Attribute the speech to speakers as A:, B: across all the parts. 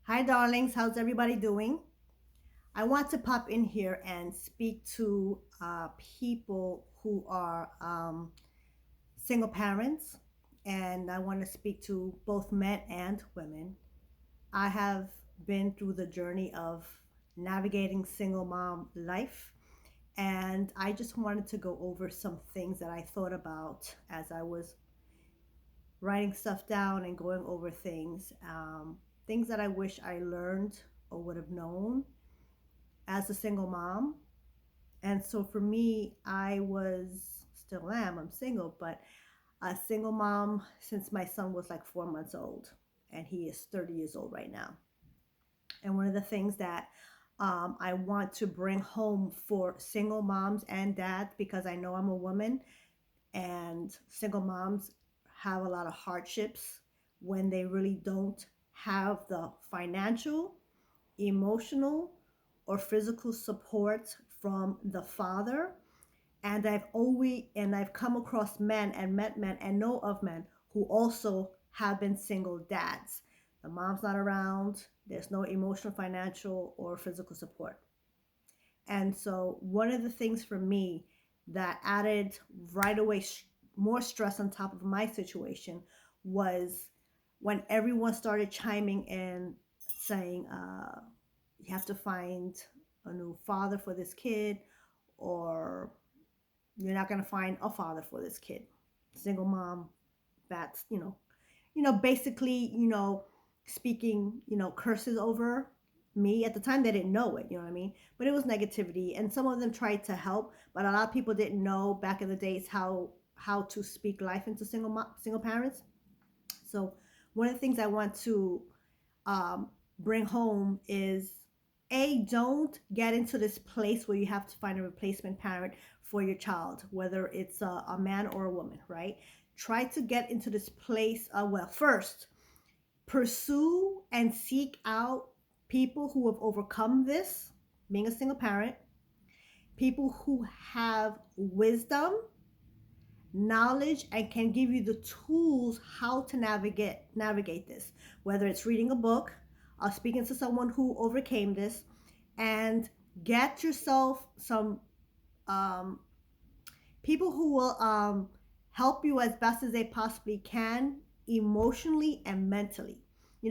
A: Hi, darlings. How's everybody doing? I want to pop in here and speak to people who are single parents, and I want to speak to both men and women. I have been through the journey of navigating single mom life, and I just wanted to go over some things that I thought about as I was writing stuff down and going over things. Things that I wish I learned or would have known as a single mom. And so for me, I was, still am, I'm single, but a single mom since my son was like 4 months old, and he is 30 years old right now. And one of the things that I want to bring home for single moms and dads, because I know I'm a woman, and single moms have a lot of hardships when they really don't have the financial, emotional, or physical support from the father. And I've come across men and met men and know of men who also have been single dads. The mom's not around, there's no emotional, financial, or physical support. And so one of the things for me that added right away more stress on top of my situation was when everyone started chiming in saying, you have to find a new father for this kid, or you're not going to find a father for this kid. Single mom, that's, basically, speaking, curses over me. At the time, they didn't know it, you know what I mean? But it was negativity. And some of them tried to help, but a lot of people didn't know back in the days how to speak life into single parents. So one of the things I want to bring home is, don't get into this place where you have to find a replacement parent for your child, whether it's a man or a woman, right? Try to get into this place. Well, first, pursue and seek out people who have overcome this, being a single parent, people who have wisdom, knowledge, and can give you the tools how to navigate this, whether it's reading a book, speaking to someone who overcame this, and get yourself some um, people who will help you as best as they possibly can, emotionally and mentally.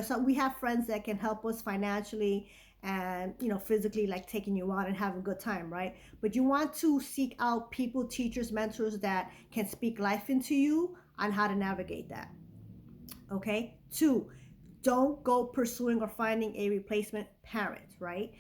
A: So we have friends that can help us financially and physically, like taking you out and having a good time, right? But you want to seek out people, teachers, mentors that can speak life into you on how to navigate that. Okay. Two, don't go pursuing or finding a replacement parent, right?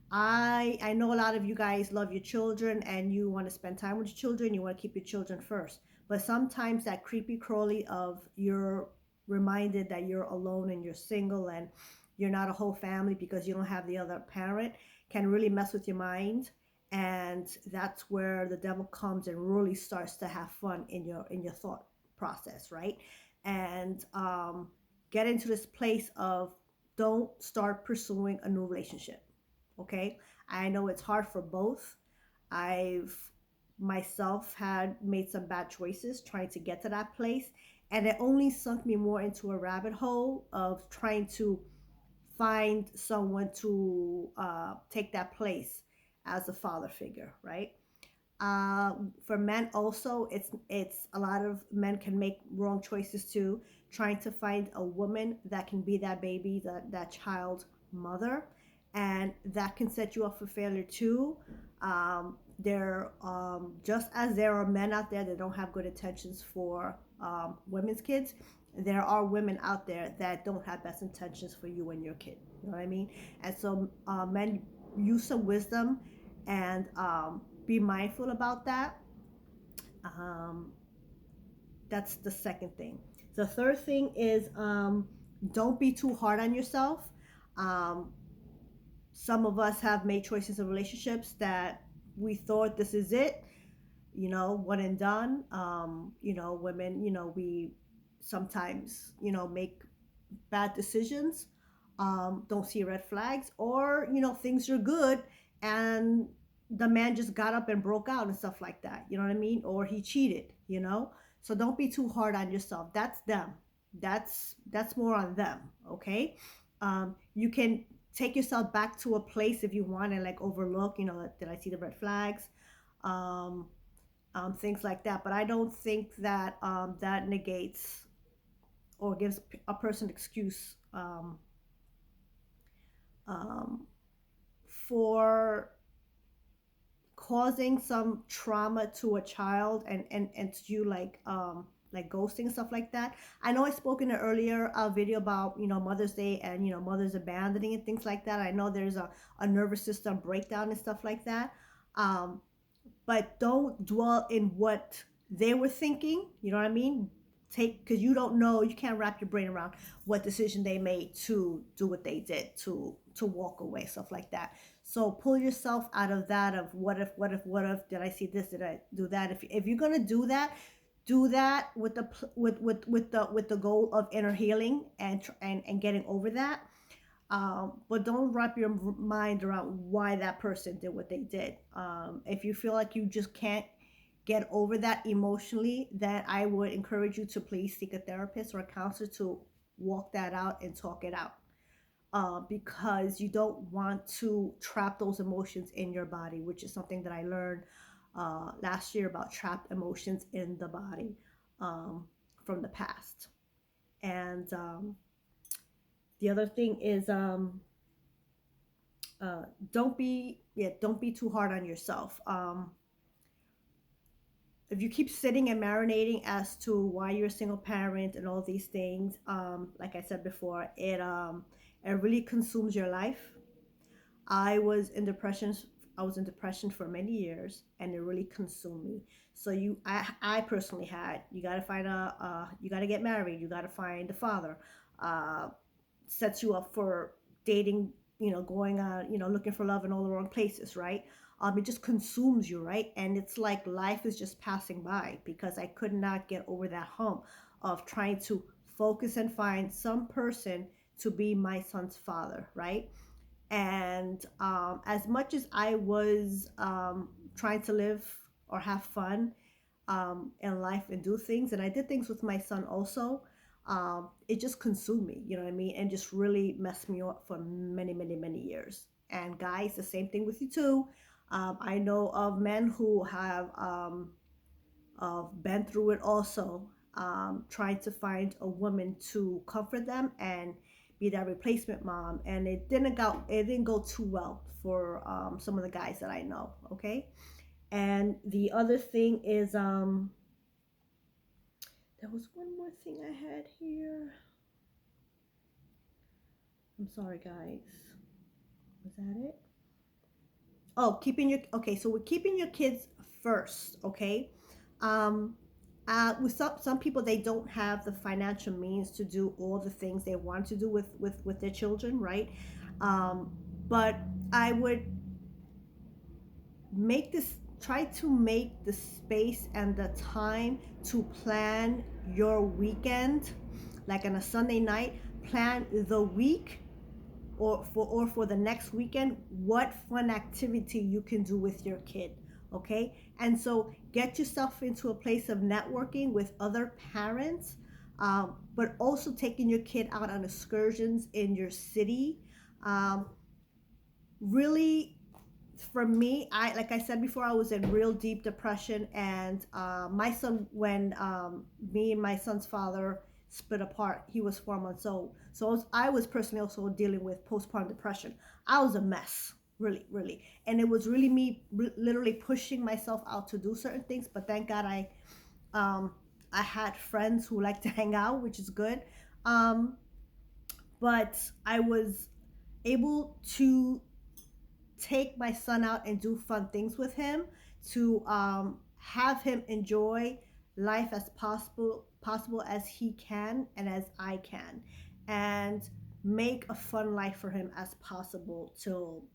A: I know a lot of you guys love your children and you want to spend time with your children, you want to keep your children first. But sometimes that creepy crawly of you're reminded that you're alone and you're single and you're not a whole family because you don't have the other parent can really mess with your mind. And that's where the devil comes and really starts to have fun in your thought process, right? And get into this place of, don't start pursuing a new relationship. Okay. I know it's hard for both. I've myself had made some bad choices trying to get to that place, and it only sunk me more into a rabbit hole of trying to find someone to take that place as a father figure, right? For men also, it's a lot of men can make wrong choices too, trying to find a woman that can be that baby, that child mother, and that can set you up for failure too. There Just as there are men out there that don't have good intentions for women's kids, there are women out there that don't have best intentions for you and your kid. You know what I mean? And so men, use some wisdom and be mindful about that. Um, that's the second thing. The third thing is, don't be too hard on yourself. Um, some of us have made choices in relationships that we thought this is it, one and done. Women, we sometimes, make bad decisions, don't see red flags, or things are good and the man just got up and broke out and stuff like that, you know what I mean, or he cheated. So don't be too hard on yourself. That's them. That's more on them. Okay. You can take yourself back to a place if you want and like overlook, did I see the red flags? Um, Things like that. But I don't think that that negates or gives a person excuse um, for causing some trauma to a child and to you like ghosting and stuff like that. I know I spoke in an earlier video about Mother's Day and mothers abandoning and things like that. I know there's a nervous system breakdown and stuff like that. um but don't dwell in what they were thinking. You know what I mean? Take, because you don't know, you can't wrap your brain around what decision they made to do what they did, to walk away, stuff like that. So pull yourself out of that of what if did I see this, did I do that? If you're gonna do that with the with the goal of inner healing and getting over that. But don't wrap your mind around why that person did what they did. If you feel like you just can't get over that emotionally, then I would encourage you to please seek a therapist or a counselor to walk that out and talk it out. Because you don't want to trap those emotions in your body, which is something that I learned last year about trapped emotions in the body um, from the past. And the other thing is uh, don't be too hard on yourself. If you keep sitting and marinating as to why you're a single parent and all these things, like I said before, it really consumes your life. I was in depression. I was in depression for many years, and it really consumed me. So I personally had. You got to find you got to get married. You got to find a father. Uh, Sets you up for dating, going on, looking for love in all the wrong places, right? It just consumes you, right? And it's like life is just passing by because I could not get over that hump of trying to focus and find some person to be my son's father, right? And as much as I was trying to live or have fun in life and do things, and I did things with my son also, it just consumed me, you know what I mean? And just really messed me up for many, many, many years. And guys, the same thing with you too. I know of men who have been through it also, trying to find a woman to comfort them and be that replacement mom, and it didn't go too well for some of the guys that I know. Okay, and the other thing is there was one more thing I had here. I'm sorry, guys. Was that it? Oh, keeping your okay. So we're keeping your kids first. Okay. Um, with some people, they don't have the financial means to do all the things they want to do with their children, right? Um, but I would try to make the space and the time to plan your weekend, like on a Sunday night. Plan the week or for the next weekend what fun activity you can do with your kid. Okay, and so get yourself into a place of networking with other parents, but also taking your kid out on excursions in your city. Um, really, for me, I like I said before, I was in real deep depression, and my son, when me and my son's father split apart, he was 4 months old. So I was personally also dealing with postpartum depression. I was a mess, really, really, and it was really me literally pushing myself out to do certain things. But thank God um, I had friends who like to hang out, which is good. Um, but I was able to take my son out and do fun things with him, to have him enjoy life as possible as he can and as I can, and make a fun life for him as possible till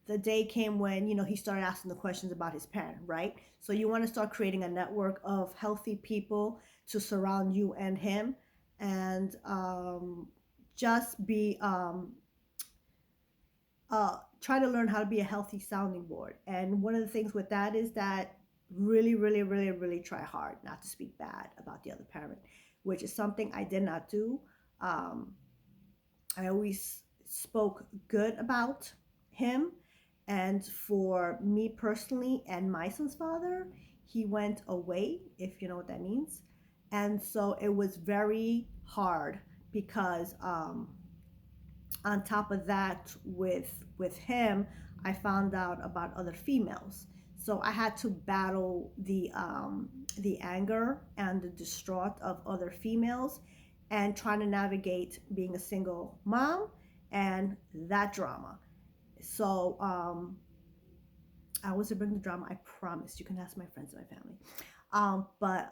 A: the day came when he started asking the questions about his parent, right? So you want to start creating a network of healthy people to surround you and him, and just be try to learn how to be a healthy sounding board. And one of the things with that is that really, really, really, really try hard not to speak bad about the other parent, which is something I did not do. Um, I always spoke good about him. And for me personally and my son's father, he went away, if you know what that means. And so it was very hard because on top of that, with him, I found out about other females. So I had to battle the anger and the distraught of other females, and trying to navigate being a single mom and that drama. So I wasn't bring the drama. I promise. You can ask my friends and my family. But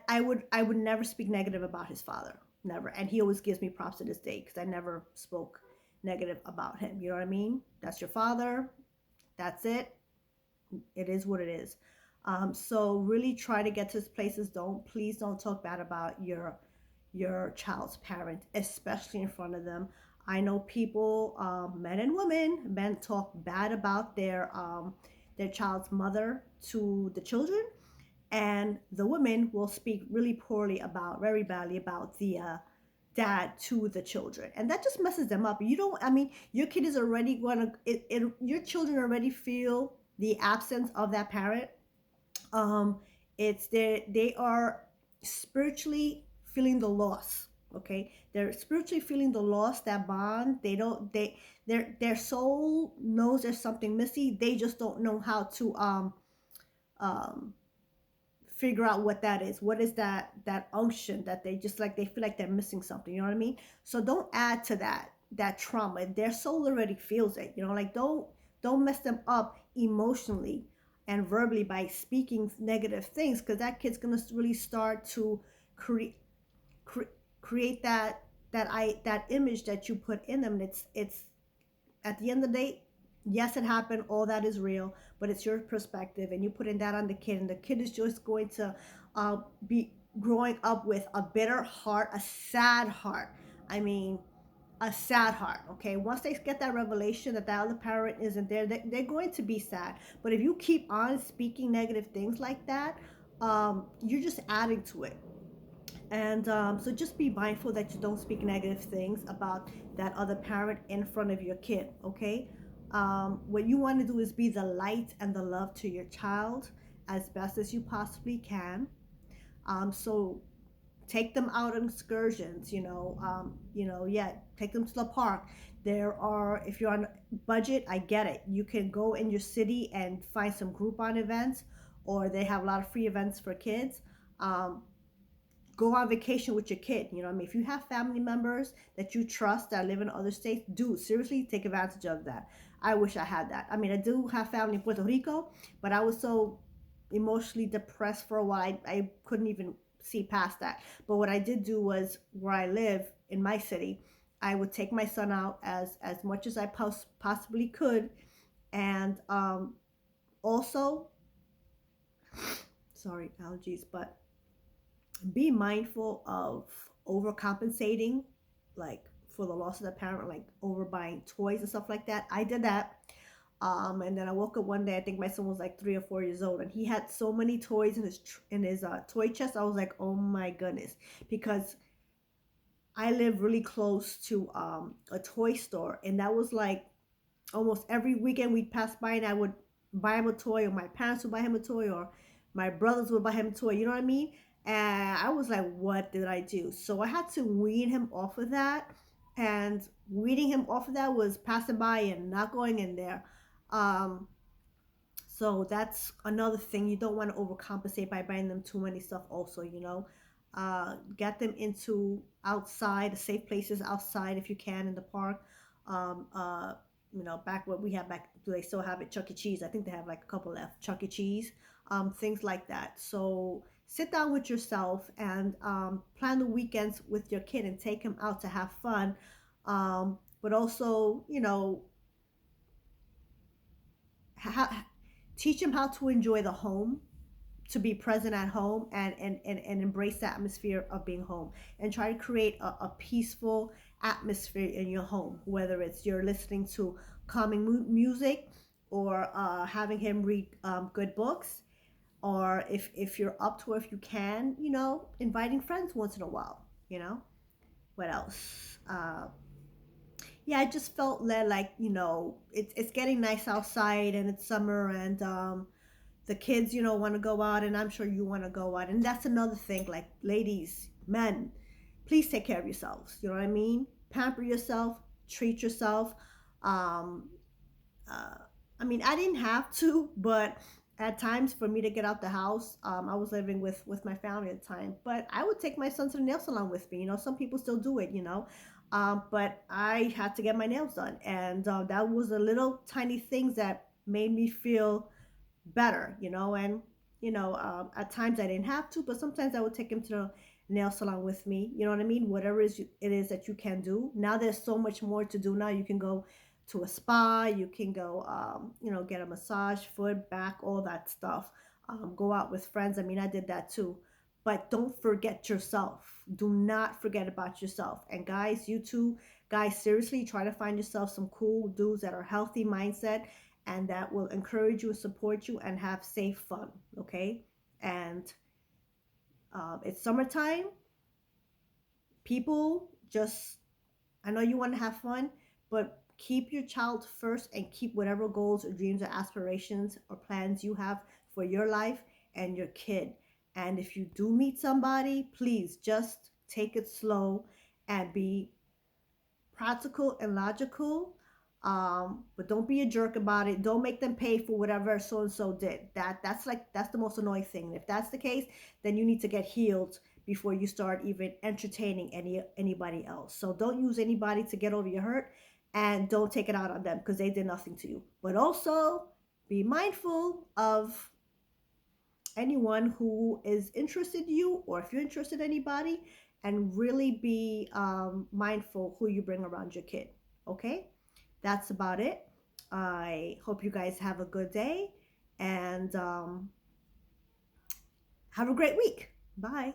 A: I would never speak negative about his father, never. And he always gives me props to this day because I never spoke negative about him. You know what I mean? That's your father. That's it. It is what it is. So really try to get to places. Please don't talk bad about your child's parent, especially in front of them. I know people, men and women, men talk bad about their child's mother to the children, and the women will speak really poorly about, very badly about the dad to the children, and that just messes them up. You don't, I mean, your kid is already going to your children already feel the absence of that parent. um it's they are spiritually feeling the loss. Okay, they're spiritually feeling the loss, that bond. They don't they their soul knows there's something missing. They just don't know how to um figure out what that is. What is that unction that they just like, they feel like they're missing something, you know what I mean? So don't add to that trauma. Their soul already feels it, like don't mess them up emotionally and verbally by speaking negative things, because that kid's gonna really start to create cre- create that image that you put in them. And it's at the end of the day, yes, it happened. All that is real, but it's your perspective, and you putting that on the kid, and the kid is just going to be growing up with a bitter heart, a sad heart. I mean, a sad heart. Okay, once they get that revelation that that other parent isn't there, they're going to be sad. But if you keep on speaking negative things like that, you're just adding to it. And so just be mindful that you don't speak negative things about that other parent in front of your kid, okay? What you want to do is be the light and the love to your child as best as you possibly can. So take them out on excursions, yeah, take them to the park. There are, if you're on budget, I get it. You can go in your city and find some Groupon events, or they have a lot of free events for kids. Um, Go on vacation with your kid. You know what I mean? If you have family members that you trust that live in other states, do seriously take advantage of that. I wish I had that. I mean, I do have family in Puerto Rico, but I was so emotionally depressed for a while. I couldn't even see past that. But what I did do was, where I live in my city, I would take my son out as much as I possibly could, and also, sorry, allergies, but be mindful of overcompensating, like for the loss of the parent, like overbuying toys and stuff like that. I did that. And then I woke up one day, I think my son was like 3 or 4 years old, and he had so many toys in his toy chest. I was like, oh my goodness, because I live really close to a toy store, and that was like almost every weekend we'd pass by, and I would buy him a toy, or my parents would buy him a toy, or my brothers would buy him a toy. You know what I mean? And I was like, what did I do? So I had to wean him off of that. And weaning him off of that was passing by and not going in there. Um, so that's another thing. You don't want to overcompensate by buying them too many stuff also, get them into outside, safe places outside if you can, in the park. Um, uh, back what we had back, do they still have it? Chuck E. Cheese. I think they have like a couple left. Chuck E. Cheese, things like that. So sit down with yourself and plan the weekends with your kid and take him out to have fun. But also, ha- teach him how to enjoy the home, to be present at home, and embrace the atmosphere of being home, and try to create a peaceful atmosphere in your home, whether it's you're listening to calming music, or having him read good books, or if you're up to it, if you can, inviting friends once in a while. you know. What else? Yeah, I just felt led, like, it's getting nice outside and it's summer, and the kids, want to go out, and I'm sure you want to go out. And that's another thing, like, ladies, men, please take care of yourselves. You know what I mean? Pamper yourself, treat yourself. Um, uh, I mean, I didn't have to, but at times for me to get out the house, I was living with my family at the time, but I would take my son to the nail salon with me. Some people still do it, but I had to get my nails done, and that was the little tiny things that made me feel better, and at times I didn't have to, but sometimes I would take him to the nail salon with me. You know what I mean? Whatever it is that you can do. Now there's so much more to do. Now you can go to a spa, you can go, get a massage, foot, back, all that stuff. Go out with friends. I mean, I did that too. But don't forget yourself. Do not forget about yourself. And guys, you too, guys, seriously try to find yourself some cool dudes that are healthy mindset and that will encourage you, support you, and have safe fun. Okay. And it's summertime. People just, I know you want to have fun, but keep your child first and keep whatever goals or dreams or aspirations or plans you have for your life and your kid. And if you do meet somebody, please just take it slow and be practical and logical. But don't be a jerk about it. Don't make them pay for whatever so and so did. That's the most annoying thing. If that's the case, then you need to get healed before you start even entertaining anybody else. So don't use anybody to get over your hurt, and don't take it out on them because they did nothing to you. But also be mindful of anyone who is interested in you, or if you're interested in anybody, and really be mindful who you bring around your kid. Okay, that's about it. I hope you guys have a good day, and have a great week. Bye.